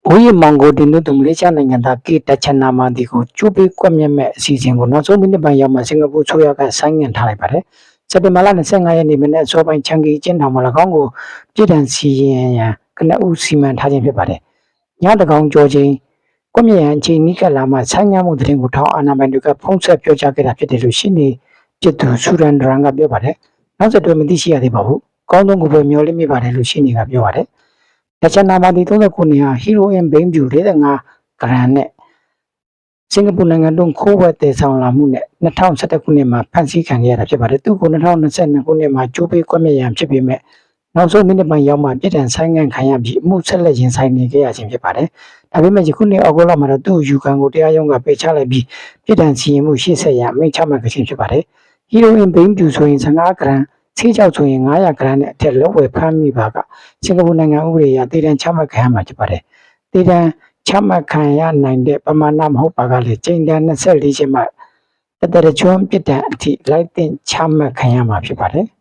ဘိုးရီမောင်ကိုတင်တို့သူမလေးရှားနိုင်ငံသားကေတချနာမာဒီကိုကျိုးပေးကွက်မြက်မဲ့အစီအစဉ်ကိုနောက်ဆုံးမိနစ်ပိုင်းရောက်မှစင်ကာပူဆိုရကဆိုင်းငံ့ထားလိုက်ပါတယ်။စက်တင်ဘာလ25ရက်နေ့မနေ့အစောပိုင်းချန်ကီကျင်းထောင်မှာ၎င်းကိုပြည်ထန်စီရင်ရန်ကနဦးစီမံထားခြင်းဖြစ်ပါတယ်။ညတကောင်ကြောချင်းကွက်မြက်ရန်အချိန်နီးကပ်လာမှဆိုင်းငံ့မှုသတင်းကိုထောက်အာဏာပိုင်တွေကဖုံးဆက်ပြောကြားခဲ့တာဖြစ်တယ်လို့ရှင်းနေပြည်သူဆူရန်ဒရန်ကပြောပါတယ်။နောက်ဆက်တွဲမသိရှိရသေးပါဘူး။ကောင်းဆုံးကိုပဲမျှော်လင့်မိပါတယ်လို့ရှင်းနေကပြောပါတယ်။တချနာမာဒီ39နှစ်ဟာဟီရိုအင်ဘိန်းပြူ45ဂရမ်နဲ့စင်ကာပူနိုင်ငံတွင်ခိုးဝှက်တည်ဆောင်လာမှုနဲ့2011ခုနှစ်မှာဖမ်းဆီးခံခဲ့ရတာဖြစ်ပါတယ်။သူ့ကို2022ခုနှစ်မှာကျိုးပေးကွက်မြက်ရန်ဖြစ်ပေမဲ့နောက်ဆုံးမိနစ်ပိုင်းရောက်မှပြည်ထန်ဆိုင်ငံ့ခံရပြီးအမှုဆက်လက်ရင်ဆိုင်နေခဲ့ရခြင်းဖြစ်ပါတယ်။ဒါပေမဲ့ယခုနှစ်အောက်တိုဘာမှာတော့သူ့ယူကန်ကိုတရားရုံးကပယ်ချလိုက်ပြီးပြည်ထန်စီရင်မှုရှေ့ဆက်ရအမိန့်ချမှတ်ခြင်းဖြစ်ပါတယ်။ဟီရိုအင်ဘိန်းပြူဆိုရင်15ဂရမ်ဆေးကြောက်ဆိုရင်900ဂရမ်နဲ့အထက်လက်ဝယ်ဖမ်းမိပါကစင်ကာပူနိုင်ငံဥပဒေအရတည်တံ့ချမှတ်ခံရမှာဖြစ်ပါတယ်။တည်တံ့ချမှတ်ခံရနိုင်တဲ့ပမာဏမဟုတ်ပါကလည်းကျိန်တန်24ချက်မှတတရချွန်းပြစ်ဒဏ်အထိလိုက်တင်ချမှတ်ခံရမှာဖြစ်ပါတယ်။